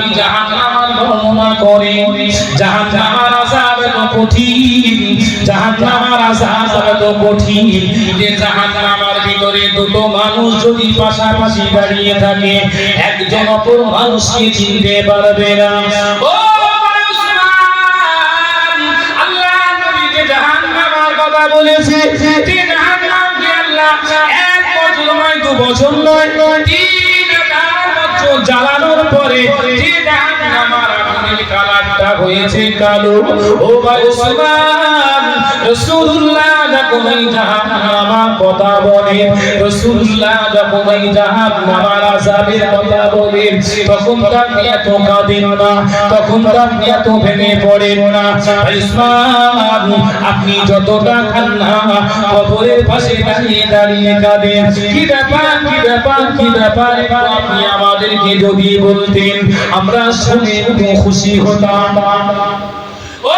নবী জাহান্নামের বর্ণনা করে জাহান্নামের আযাব এত কঠিন জাহান্নামের আযাব এত কঠিন যে জাহান্নামের ভিতরে দুটো মানুষ যদি পাশাপাশি দাঁড়িয়ে থাকে একজন অপর মানুষকে চিনতে পারবে না ও আল্লাহ নবী যে জাহান্নামের কথা বলেছে যে জাহান্নামকে আল্লাহ এক বছর নয় 2 বছর নয় 3,000 বছর জ্বালানোর পরে যে জাহান্নামের আগুনের কালারটা হয়েছে কালো ও ভাই উসমান রাসূলুল্লাহ যখন এই জাহান্নামের কথা বলেন রাসূলুল্লাহ যখন এই জাহান্নামের আযাবের কথা বলেন তখন আপনি এত কাঁদেন না তখন আপনি এত ভেঙে পড়েন না উসমান আপনি যতটা কান্না কবরের পাশে দাঁড়িয়ে কাঁদেন কি ব্যাপার আপনি আমাদেরকে যদি বলতেন আমরা শুনে খুশি হতাম ও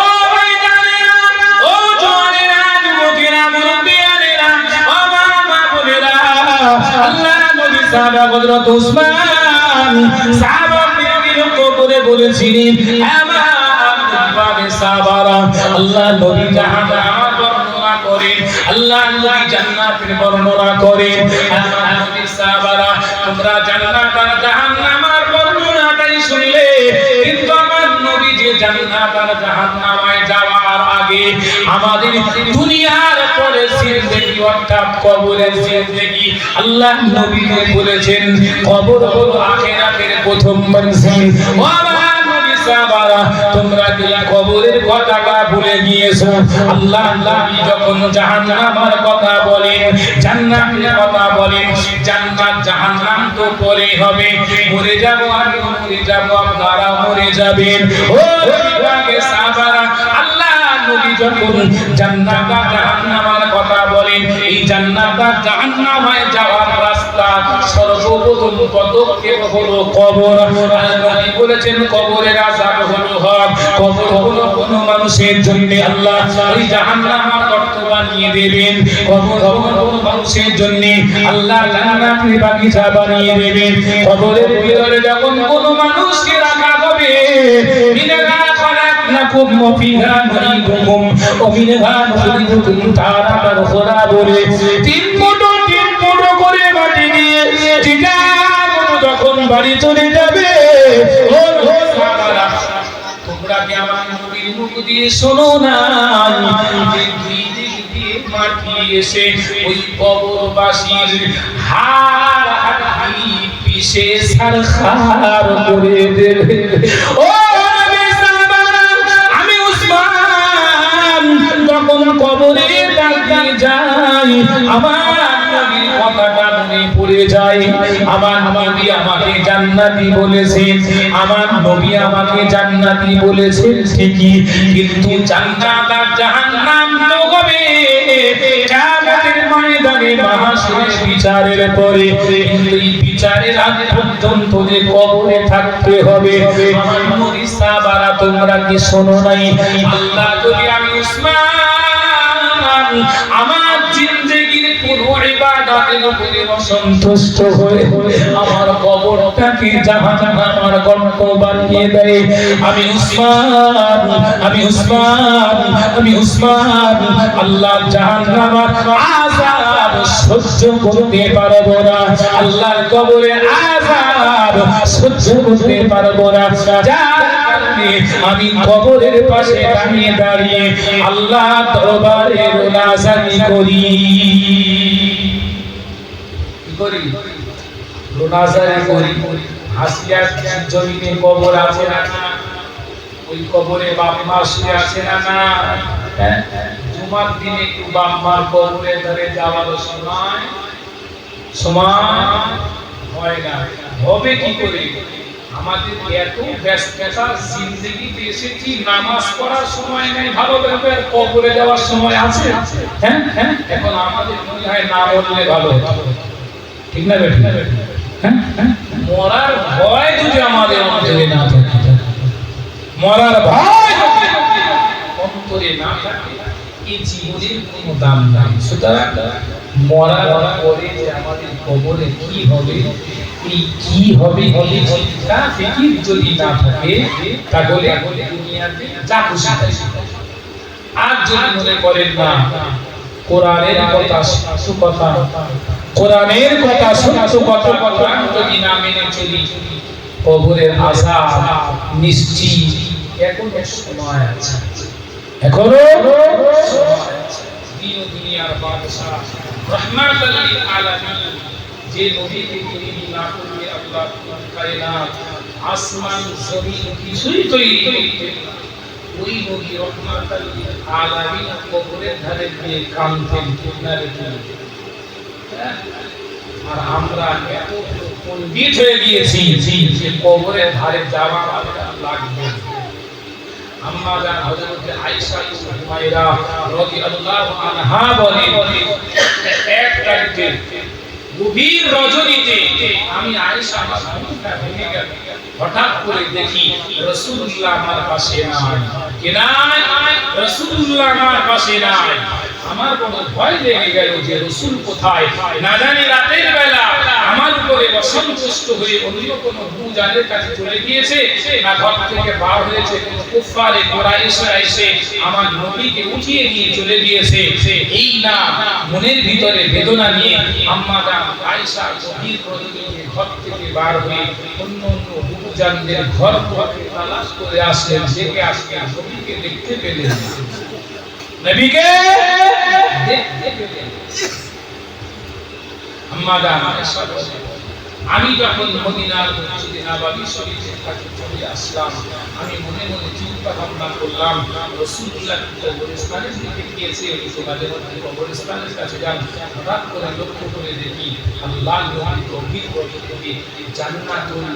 আল্লাহ নবী সাহাবা হযরত উসমান সাহাবাদের বিরক্ত করে বলেছিলেন আমার সাহাবারা আল্লাহ নবী জাহান্নামের বর্ণনা করেন আল্লাহ নবী জান্নাতের বর্ণনা করেন নবী সাহাবারা তোমরা জান্নাত আর জাহান্নামের বর্ণনাটাই শুনলে কিন্তু আমার নবী যে জান্নাত আর জাহান্নামে যাওয়ার আগে আমাদের দুনিয়ার পরে জিন্দেগি অর্থাৎ কবরের জিন্দেগি আল্লাহ নবীকে বলেছেন কবর হলো আখিরাতের প্রথম মঞ্জিল ও আমার নবী সাহাবারা তোমরা কি কবরের কথাটা ভুলে গিয়েছো আল্লাহ নবী যখন জাহান্নামের কথা বলেন জান্নাতের কথা বলেন জান্নাত জাহান্নাম তো পরে হবে মরে যাব আমি মরে যাব আপনারা মরে যাবেন ও নবী সাহাবারা আল্লাহ নবী যখন জান্নাত আর জাহান্নামের কথা বলেন এই জান্নাত আর জাহান্নামে যাওয়ার রাস্তা সর্বপ্রথম পদক্ষেপ হলো কবর নবী বলেছেন কবরের আযাব হলো হক কবর হলো কোন মানুষের জন্য আল্লাহ ওই জাহান্নামের গর্ত বানিয়ে দেবেন কবর হলো কোন মানুষের জন্য আল্লাহ জান্নাতের বাগিচা বানিয়ে দেবেন কবরের ভিতরে যখন কোন মানুষকে রাখা হবে বিনা লাকুম ফিহা নুইদুকুম ওয়া মিনহা নুখরিজুকুম তারাতান উখরা বলে তিন ফুটো করে মাটি দিয়ে জিগার যখন বাড়ি চলে যাবে ও সাহাবারা তোমরা কি আমার নবীর মুখ দিয়ে শোনো না যে দুই দিক দিয়ে মাটি এসে ওই কবরবাসীর হাড় হাড়ি পিষে সারখার করে দেবে ও কবরে ডাকতে যাই আমার নবীর কথাটা মনে পড়ে যায় আমার নবী আমাকে জান্নাতি বলেছেন আমার নবী আমাকে জান্নাতি বলেছেন ঠিকই কিন্তু জান্নাত আর জাহান্নাম তো হবে কিয়ামতের ময়দানে মাহশরের বিচারের পরে কিন্তু এই বিচারের আগ পর্যন্ত যে কবরে থাকতে হবে আমার নবী সাহাবারা তোমরা কি শোনো নাই আল্লাহ যদি আমি উসমান আমার জিন্দেগির পুরো ইবাদতের উপরে অসন্তুষ্ট হয়ে আমার কবরটাকে জাহান্নামের গর্ত বানিয়ে দেয় আমি উসমান আল্লাহ জাহান্নামের আযাব সহ্য করতে পারবো না আল্লাহর কবরের আযাব সহ্য করতে পারবো না আমি কবরের পাশে দাঁড়িয়ে আল্লাহ দরবারে রোনাজারি করি হাসিয়ার জমিনে কবর আছে না ওই কবরে বাপ মা শুয়ে আছে না জুমার দিনে একটু বাপ মার কবরে ধরে যাওয়ার সময় হয় না হবে কি করে আমাদের এত ব্যস্ততা জিন্দেগিতে এসেছি নামাজ পড়ার সময় নেই ভালোভাবে কবরে যাওয়ার সময় আছে হ্যাঁ এখন আমাদের মনে হয় না বললে ভালো ঠিক না বেটা হ্যাঁ মরার ভয় যদি আমাদের অন্তরে না থাকে মরার ভয় অন্তরে না থাকে এই জীবনের কোনো দাম নাই। সুতরাং মরার পরে যে আমাদের কবরে কি হবে, এই কি হবে তা ফিকির যদি না থাকে তাহলে দুনিয়াতে যা খুশি তাই। আর যদি মনে করেন না কোরআনের কথা সত্য কথা, কোরআনের কথা সত্য কথা, কোরআন যদি না মেনে চলি কবরের আযাব নিশ্চিত। এখনো সময় আছে, এখনো সময় আছে। দিন দুনিয়ার বাদশা রহমাতুল লিল আলামিন যে নবীকে তৈরি না করলে আল্লাহ কায়নাত আসমান জমিন কিছুই তৈরি করতে না। ওই নবী রহমাতুল লিল আলামিন কবরের ধারে গিয়ে কাঁদতেন কিনারে কিনারে। আর আমরা এত পণ্ডিত হয়ে গিয়েছি যে কবরের ধারে যাওয়া লাগবে। আম্মা জান হযরত আয়েশা হুমায়রা রাদিয়াল্লাহু আনহা বলেন, এক রাতে গভীর রজনীতে আমি আয়েশা আমার ঘুমটা ভেঙে গেল। হঠাৎ করে দেখি রাসূলুল্লাহ আমার পাশে নাই। কে নাই? রাসূলুল্লাহ আমার পাশে নাই। আমার বড় ভয় লেগে গেল যে রাসূল কোথায়। না জানি রাতের বেলা আমার উপরে অসন্তুষ্ট হয়ে অন্য কোনো বুজানের কাছে চলে গিয়েছে, না ঘর থেকে বার হয়েছে কোনো কুফারে কুরাইশরা এসে আমার নবীকে উঠিয়ে নিয়ে চলে গিয়েছে। এই না মনের ভিতরে বেদনা নিয়ে আম্মা জান আয়েশা গভীর রজনীতে ঘর থেকে বার হয়ে অন্য অন্য বুজানদের ঘর থেকে তালাশ করে আসলেন। দেখে আসলেন নবীকে দেখতে পেলেন, নবীকে দেখতে পেলেন। আম্মা জান আয়েশা বলেন, আমি যখন মদিনার মসজিদে নববী শরীফের কাছে চলে আসলাম, আমি মনে মনে চিন্তা ভাবনা করলাম রাসূলুল্লাহ কবরস্থানের দিকে গিয়েছে, উনি মাঝে মধ্যে কবরস্থানের কাছে যান। হঠাৎ করে লক্ষ্য করে দেখি আল্লাহ নবী গভীর রজনীতে জান্নাতুল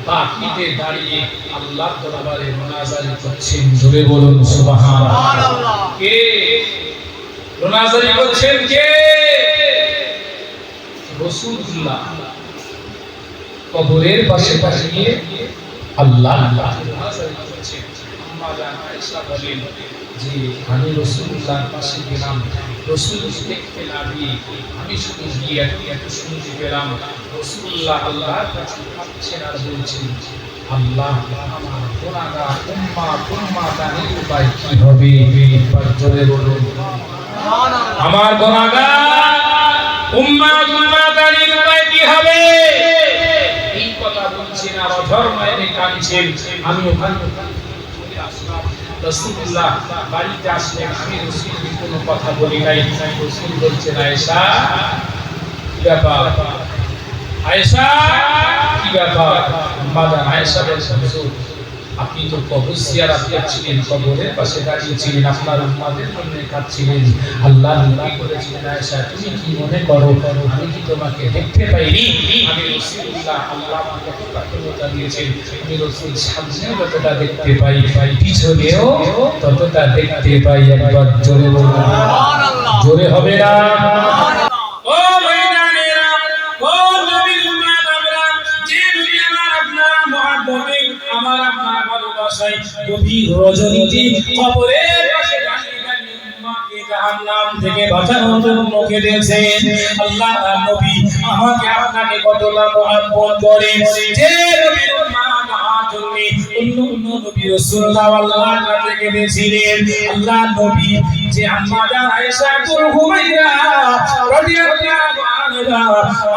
বাকিতে দাঁড়িয়ে আল্লাহর দরবারে মুনাজারি করছেন। জোরে বলুন সুবহানাল্লাহ। কে মুনাজারি করছেন? কে? রাসূলুল্লাহ কবরের পাশে দাঁড়িয়ে আল্লাহ মুনাজারি করছেন। আম্মা জান আয়েশা বলেন যে আমি রাসূলুল্লাহর পাশে গেলাম, রাসূলকে দেখতে না দিয়ে আমি শুধু গিয়ে একটু শুনতে পেলাম রাসূলুল্লাহ আল্লাহর কাছে কাঁদছেন আর বলছেন, আল্লাহ আমার গুনাহগার উম্মাতানের উপায় কি হবে? জোরে বলুন সুবহানাল্লাহ। আমার গুনাহগার উম্মাতানের উপায় কি হবে? এই কথা বলছেন আর অধর্মায় কাঁদছেন। আমি ওখানে চলে আসলাম। রাসূলুল্লাহ বাড়িতে আসলেন, আমি রাসূলকে কোনো কথা বলি নাই। রাসূল বলছেন, আয়েশা কি ব্যাপার? আয়েশা কি ব্যাপার? আম্মা জান আয়েশা বলছেন, আপনি তো কবর জিয়ারত করছিলেন, কবরের পাশে দাঁড়িয়েছিলেন, আপনার উম্মতের জন্য কাঁদছিলেন, আল্লাহ নবী করেছিলেন। আয়েশা তুমি কি মনে করো আমি কি তোমাকে দেখতে পাইনি? আমি রাসূলুল্লাহ আল্লাহ আমাকে ক্ষমতা দিয়েছেন, আমি রাসূল সামনেও যতটা দেখতে পাই পিছনেও ততটা দেখতে পাই। একবার জোরে বলুন সুবহানাল্লাহ। জোরে হবে না? ও ভাইজানেরা, ও নবীর উম্মত, আমরা যে নবী আপনারা মহব্বতে আমার আপনার ভালোবাসায় গভীর রজনীতে কবরের পাশে দাঁড়িয়ে উম্মতকে জাহান্নাম থেকে বাঁচানোর জন্য কেঁদেছেন। আল্লাহ নবী আমাকে আপনাকে কতটা মহব্বত করে, যে নবীর উম্মত হওয়ার জন্য অন্য নবী রাসূলুল্লাহ আল্লাহর কাছে কেঁদেছিলেন। আল্লাহ নবী যে আম্মা জান আয়েশা হুমায়রা রাদিয়াল্লাহু আনহা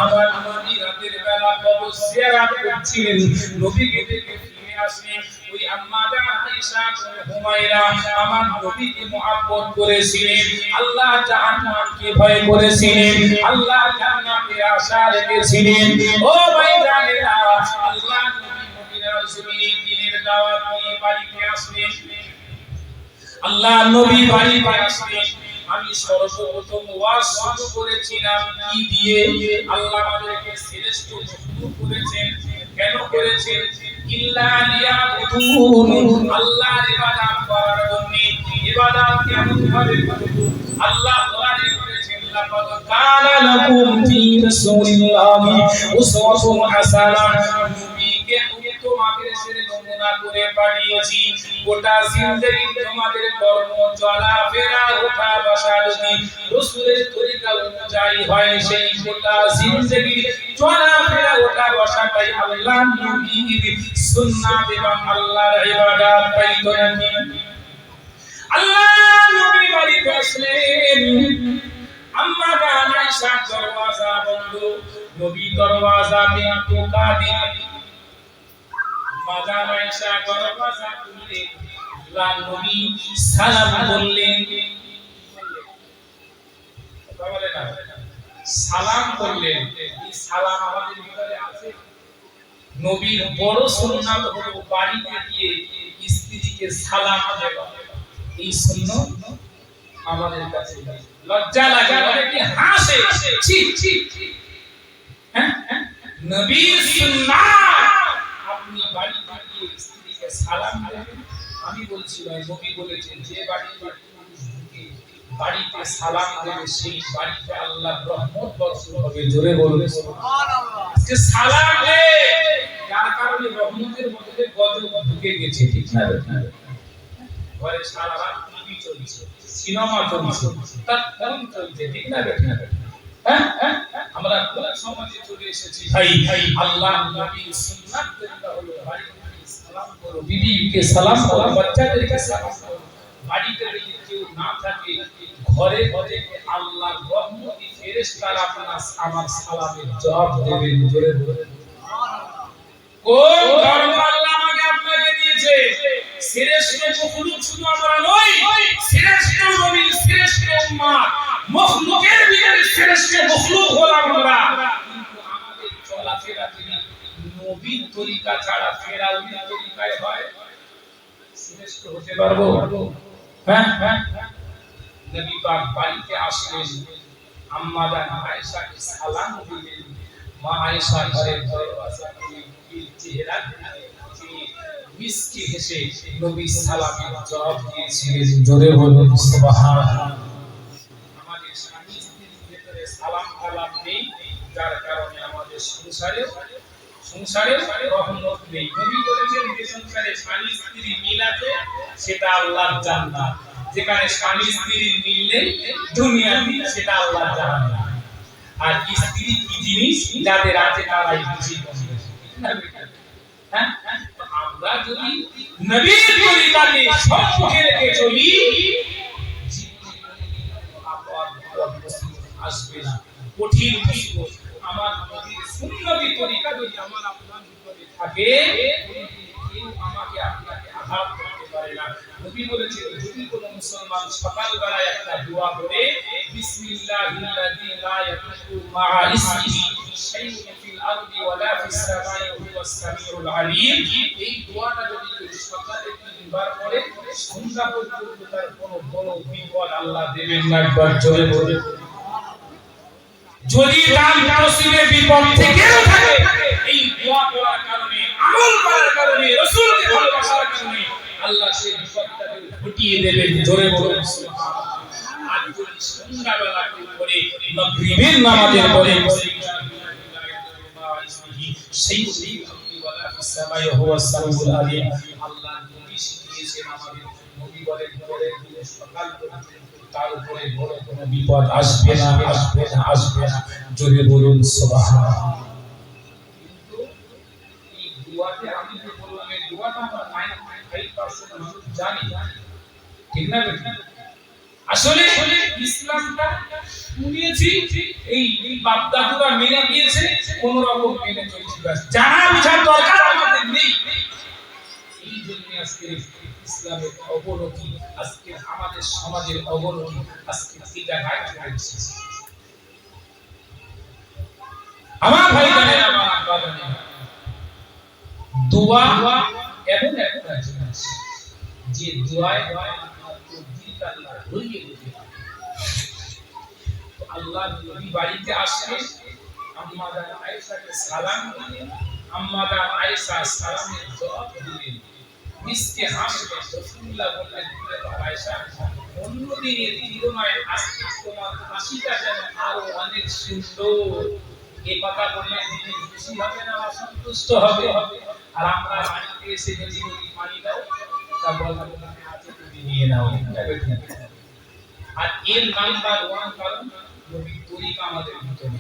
আমার নবী রাতের বেলা কবর জিয়ারত করছিলেন, নবীকে দেখে ফিরে আসলেন। ওই আম্মা জান আয়েশা হুমায়রা আমার নবীকে মহব্বত করেছিলেন, আল্লাহ জাহান্নামকে ভয় করেছিলেন, আল্লাহ জান্নাতে আশা রেখেছিলেন। ও ভাইজানেরা, আল্লাহ নবী মদিনার জমিনে দ্বীনের দাওয়াত নিয়ে বাড়িতে আসলেন। আল্লাহ নবী বাড়িতে আসলেন। আমি সর্বপ্রথম ওয়াজ শুরু করেছিলাম কি দিয়ে? আল্লাহ আমাদেরকে শ্রেষ্ঠ মখলুক করেছেন। কেন করেছেন? ইল্লা লিয়াবুদুন, আল্লাহর ইবাদত করার জন্য। ইবাদত কেমন ভাবে করব? আল্লাহ কোরআনে বলেছেন, লাকাদ কানা লাকুম ফি রাসূলিল্লাহি উসওয়াতুন হাসানাহ। নবীকে উত্তম তোমাদের ছেড়ে নমুনা করে পাঠিয়েছি গোটা জিন্দেগি তোমাদের কর্ম চলাফেরা ওঠা বসা যদি রাসূলের তরিকা অনুযায়ী হয় সেই গোটা জিন্দেগি চলাফেরা ওঠা বসাটাই আল্লাহর নবীর সুন্নাত এবং আল্লাহর ইবাদত পাইতো নাকি আল্লাহ নবী বাড়িতে আসলেন আম্মা জান আয়েশা দরওয়াজা বন্ধ নবী দরওয়াজাতে টোকা দিলেন আম্মা জান আয়েশা দরওয়াজা খুললেন আল্লাহ নবী সালাম বললেন কথা বলে না সালাম করলেন এই সালাম আমাদের ভিতরে আছে নবীর বড় সুন্নাত হলো বাড়িতে গিয়ে স্ত্রীকে সালাম দেওয়া এই সুন্নাত আমাদের কাছে লজ্জা লাগে অনেকে হাসে ছি ছি হ্যাঁ নবীর সুন্নাত আপনি বাড়িতে গিয়ে স্ত্রীকে সালাম দেবেন আমি বলছি ভাই নবী বলেছেন যে বাড়িতে বাড়িতে সালাম দেবে সেই বাড়িতে আল্লাহর রহমত বর্ষণ হবে জোরে বলুন সুবহানাল্লাহ আজকে সালাম দে যার কারণে রহমতের মধ্যে গজব ঢুকে গেছে ঠিক না ঘরে সারা রাত টিভি চলছে সিনেমা চলছে তার ফোন চলছে ঠিক না হ্যাঁ আমরা কোন সমাজে চলে এসেছি ভাই আল্লাহ নবীর সুন্নাত তরিকা হলো বাড়িতে সালাম করো বিবিকে সালাম করো বাচ্চাদেরকে সালাম করো বাড়িতে যদি কেউ না থাকে ঘরে ঘরে আল্লাহর রহমতি ফেরেশতারা আপনার আমার সালামের জবাব দেবেন জোরে বলে সুবহানাল্লাহ কোন ধর্ম আল্লাহ আমাকে আপনাকে দিয়েছে শ্রেষ্ঠ মখলুক শুধু আমরা নই শ্রেষ্ঠ নবী শ্রেষ্ঠ উম্মত মখলুকের ভিতরে শ্রেষ্ঠ মখলুক হলাম আমরা কিন্তু আমাদের চলাফেরা তিনি নবীর তরিকা ছাড়া ফেরাউনের তরিকায় হয় শ্রেষ্ঠ হতে পারবো হ্যাঁ নবী পাক বাড়িতে আসলেন আম্মা জান আয়েশাকে সালাম দিলেন মা আয়েশা ঘরের দরওয়াজা খুলে চেহারা তিনি মিষ্টি হেসে নবী সালামের জবাব দিয়েছিলেন জোরে বলুন সুবহানাল্লাহ আমাদের স্বামী স্ত্রীর ভিতরে সালাম কালাম নেই যার কারণে আমাদের সংসারে রহমত নেই নবী বলেছেন যে সংসারে স্বামী স্ত্রী মিল আছে সেটা আল্লাহর জান্নাত যেখানে স্বামী স্ত্রীর মিল নেই দুনিয়াতে সেটা আল্লাহর জাহান্নাম আর স্ত্রী কি জিনিস যাদের আছে তারাই বুঝি হ্যাঁ আমরা যদি নবীর তরিকাকে সম্মুখে রেখে চলি আসবে না কঠিন মুসিবত আমার নবীর সুন্নতি তরিকা যদি আমার আপনার ভিতরে থাকে কেউ আমাকে আপনাকে আঘাত করতে পারে না নবী বলেছেন যদি কোনো মুসলমান সকালবেলায় একটা দোয়া করে বিসমিল্লাহিল্লাযী লা ইয়াদুররু মা'a ইসমিহি শাইউন ফিল আরদি ওয়ালা ফিস সামাই হুয়াস সামিউল আলীম এই দোয়াটা যদি কেউ সকালে তিনবার পড়ে সন্ধ্যা পর্যন্ত তার কোনো বড় বিপদ আল্লাহ দেবেন না একবার জোরে বলে যদি দান নসিবে বিপদ থেকেও থাকে এই দোয়া করার কারণে আমল করার কারণে রাসূলকে ভালোবাসার কারণে আল্লাহ সেই বিপদটাকে ঘটিয়ে দেবেন জোরে বলুন সুবহানাল্লাহ আর যদি সন্ধ্যাবেলা করে মাগরিবের নামাজের পরে সেই ওয়ালা ফিস সামাই হুয়াস সামিউল আলীম আল্লাহ নবী শিখিয়েছেন আমাদের নবী বলেন পরে সকাল পর্যন্ত তার উপরে বড় কোনো বিপদ আসবে না জোরে বলুন সুবহানাল্লাহ কিন্তু এই দুয়াতে আমি যে বললাম এই দুয়াটা আমরা 95% মানুষ জানি ঠিক না আসলে ইসলামটা শুনিয়েছি এই বাপ-দাদুরা মেনে নিয়েছে কোন রকম মেনে চলছি বাস জানা বুঝার দরকার আমাদের নেই এই জন্য আজকে ইসলামের অবনতি আজকে আমাদের সমাজের অবনতি আজকে এই জায়গায় চলে এসেছে আমার ভাই জানেন আমার আব্বা জানেন দোয়া এমন একটা জিনিস যে দোয়ায় আল্লাহ হইয়ে দিতে তো আল্লাহ নবী বাড়িতে আসলেন আম্মা জান আয়েশাকে সালাম দিলেন আম্মা জান আয়েশা সালামের জবাব দিলেন মিষ্টি হাসলেন রাসূলুল্লাহ বললেন আয়েশা অন্যদিনের তুলনায় আজকে তোমার হাসিটা যেন আরো অনেক সুন্দর এই কথা বললে তিনি খুশি হবে না অসন্তুষ্ট হবে আর আমরা বাড়িতে এসে যদি বলি পানি দাও, তা বলবো তুমি আছে তুমি নিয়ে নাও। আর এর নাম্বার 1 কারণ নবীর তরিকা আমাদের ভিতরে।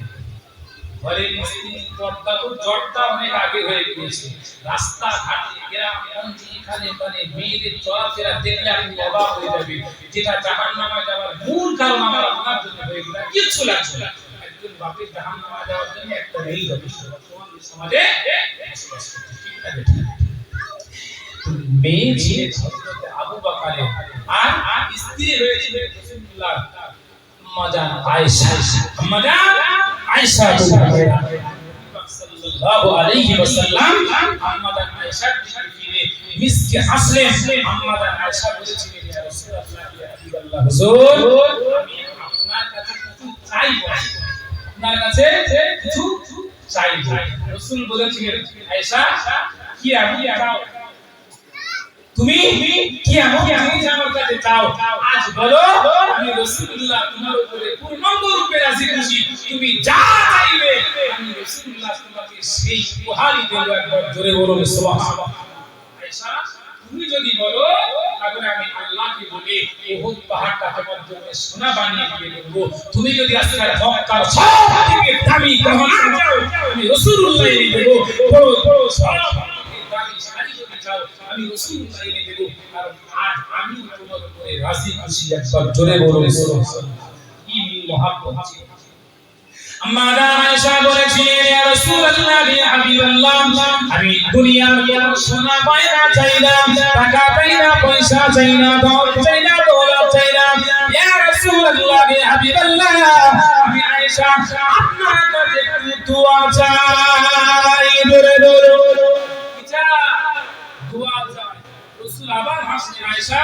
ঘরের স্ত্রী পর্দা তো জর্দা অনেক আগে হয়ে গিয়েছে। রাস্তা ঘাটে গ্রামগঞ্জে এখানে ওখানে মেয়েদের চলাফেরা দেখলে আপনি অবাক হয়ে যাবেন। যেটা জাহান্নামে যাওয়ার মূল কারণ আমার আপনার জন্য হয়ে গেল, কিছু লাগছে না। একজন বাপের জাহান্নামে যাওয়ার জন্য একটা মেয়ে যথেষ্ট। বর্তমান সমাজে বসবাস করতে ঠিক না বেঠিক? মেয়ে ছিলেন হযরত আবু বকরের, আর স্ত্রী হয়েছিলেন রাসূলুল্লাহ আম্মাজান আয়েশা। আম্মাজান আয়েশা সাল্লাল্লাহু আলাইহি ওয়াসাল্লাম আম্মাজান আয়েশার দিকে ফিরে মিসকে হাসলেন। আম্মাজান আয়েশা বলেছিলেন, ইয়া রাসূলুল্লাহ, ইয়া হাবিবাল্লাহ, হুজুর আমি আপনার কাছে কিছু চাইবো, আপনার কাছে কিছু চাইবো। রাসূল বলেছিলেন, আয়েশা কি আমি চাও? তুমি কি এমন জিনিস আমার কাছে চাও? আজ বলো, আমি রাসূলুল্লাহ তোমার উপরে পূর্ণাঙ্গ রূপে রাজি খুশি। তুমি যা চাইবে আমি রাসূলুল্লাহ তোমাকে সেই উপহারই দেব। একবার জোরে বলুন সুবহানাল্লাহ। আয়েশা তুমি যদি বলো তাহলে আমি আল্লাহকে বলে উহুদ পাহাড়টা তোমার জন্য সোনা বানিয়ে দিয়ে দেব। তুমি যদি আজকের মক্কার সবথেকে দামি গহনা চাও আমি রাসূলুল্লাহ এনে দেব। বড় বড় সব দামি শাড়ি যদি চাও আমি রাসূলুল্লাহ এনে দেব। আর আজ আমি তোমার উপরে রাজি খুশি। একবার জোরে বলুন সুবহানাল্লাহ। কি মহব্বত ছিল। আম্মা আয়েশা বলেছিলেন, ইয়া রাসূলুল্লাহ, ইয়া হাবিবাল্লাহ, আমি দুনিয়ার কোনো সোনা গয়না চাই না, টাকা চাই না, পয়সা চাই না, ধন চাই না, দৌলত চাই না। ইয়া রাসূলুল্লাহ, ইয়া হাবিবাল্লাহ, আমি আয়েশা আপনার কাছে একটু দোয়া চাই। জোরে বলুন দোয়া চাই। রাসূল আবার হাসলেন, আয়েশা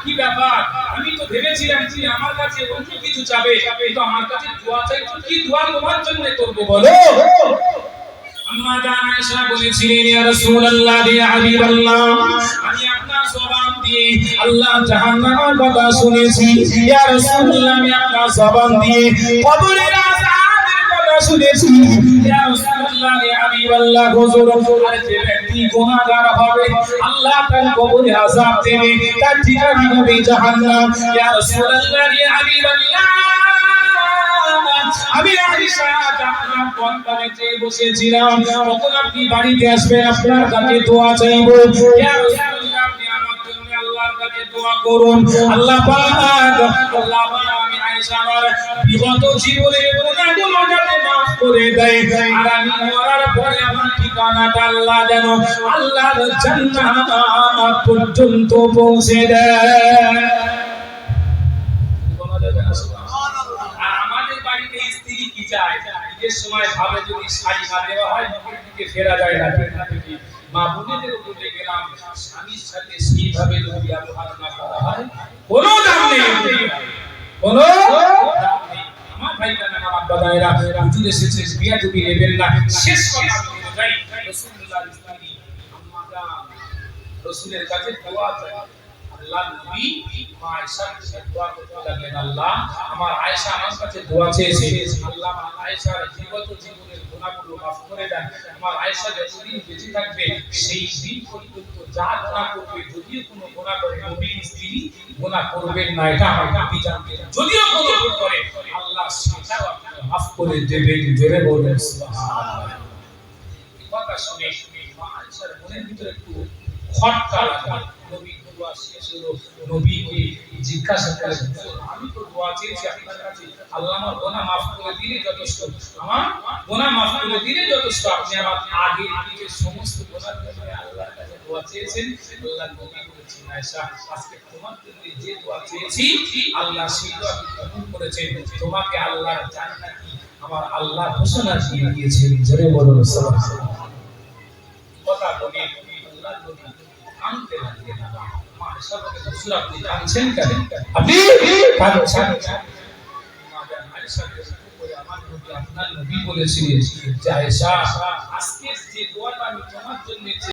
কি ব্যাপার? আমি তো ভেবেছিলাম তুমি আমার কাছে অন্য কিছু চাবে, কিন্তু আমার কাছে দোয়া চাইছো। কি দোয়া তোমার জন্য করব বলো? আম্মা জান আয়েশা বলেছিলেন, ইয়া রাসূলুল্লাহ, ইয়া হাবিবাল্লাহ, আমি আপনার জবান দিয়ে আল্লাহ জাহান্নামের কথা শুনেছি। ইয়া রাসূলুল্লাহ, আমি আপনার জবান দিয়ে কবরের আযাবের কথা শুনেছি। ইয়া রাসূলুল্লাহ, ইয়া হাবিবাল্লাহ, হুজুর আর যে ব্যক্তি গুনাহগার হবে আল্লাহ তার কবরে আযাব দেবে, তার ঠিকানা হবে জাহান্নাম। ইয়া রাসূলুল্লাহ, ইয়া হাবিবাল্লাহ, আমি আয়েশা আপনার কোণে বসেছিলাম, তখন আপনি বাড়িতে আসবেন, আপনার কাছে দোয়া চাইবো। ইয়া রাসূলুল্লাহ, আপনি আমার জন্য আল্লাহর কাছে দোয়া করুন। আল্লাহ পাক আমি আয়েশা আমার বিগত জীবনের গুনাহগুলো যাতে মাফ করে দেয়, আর আমি মরার পরে আমার ঠিকানাটা আল্লাহ যেন আল্লাহর জান্নাত পর্যন্ত পৌঁছে দেয়। ঈদের সময় ভাবে যদি শাড়ি না দেওয়া হয় মুখের দিকে ফেরা যায় না। মা বোনেদের উপরে গেলাম, স্বামীর সাথে সেইভাবে যদি ব্যবহার না করা হয় কোনো দাম নেই, কোনো দাম নেই। আমার ভাইরা আমার বাবারা হুজুর এসেছে, বিয়া যদি নেবেন না। শেষ কথা বলে যাই, রাসূলুল্লাহর স্ত্রী আম্মা জান রাসূলের কাছে দোয়া চাই। আল্লাহ নবী মা আয়েশার কাছে দোয়া করতে লাগলেন, আল্লাহ আমার আয়েশা আমার কাছে দোয়া চেয়েছে, আল্লাহ আমার আয়েশার বিগত জীবনের গুনাহগুলো মাফ করে দেন। আমার আয়েশা যতদিন বেঁচে থাকবে সেই দিন পর্যন্ত যা গুনাহ করবে, যদিও কোনো গুনাহ করে নবীর স্ত্রী গুনাহ করবেন না, এটা আমার নবী জানতেন। যদিও কোনো ভুল করে আল্লাহ সেটাও আপনাকে মাফ করে দেবেন। জোরে বলুন সুবহানাল্লাহ। এই কথা শুনে মা আয়েশার মনের ভিতরে একটু খটকা লাগলো। নবী দোয়া শেষ হলো, নবীকে জিজ্ঞাসা করলেন, আমি তো দোয়া চেয়েছি আপনার কাছে, আল্লাহ আমার গুনাহ মাফ করে দিলে যথেষ্ট, আমার গুনাহ মাফ করে দিলে যথেষ্ট। আপনি আমার আগে পিছে সমস্ত গুনাহ থেকে আল্লাহর কাছে দোয়া চেয়েছেন। আল্লাহ নবী বলেছেন, আয়েশা আজকে তোমার জন্য যে দোয়া চেয়েছি আল্লাহ সেই দোয়া কবুল করেছেন। তোমাকে আল্লাহর জান্নাতি আমার আল্লাহ ঘোষণা দিয়ে দিয়েছেন। জোরে বলুন সুবহানাল্লাহ। কথা বলে আল্লাহ নবী কাঁদতে লাগলেন। মা আয়েশা বলেন, হুজুর আপনি কাঁদছেন কেন? আপনি কাঁদছেন কেন? মা জান আয়েশা বলেন, আমার নবী আপনার নবী বলেছিলেন যে আয়েশা আজকে যে দোয়াটা আমি তোমার জন্য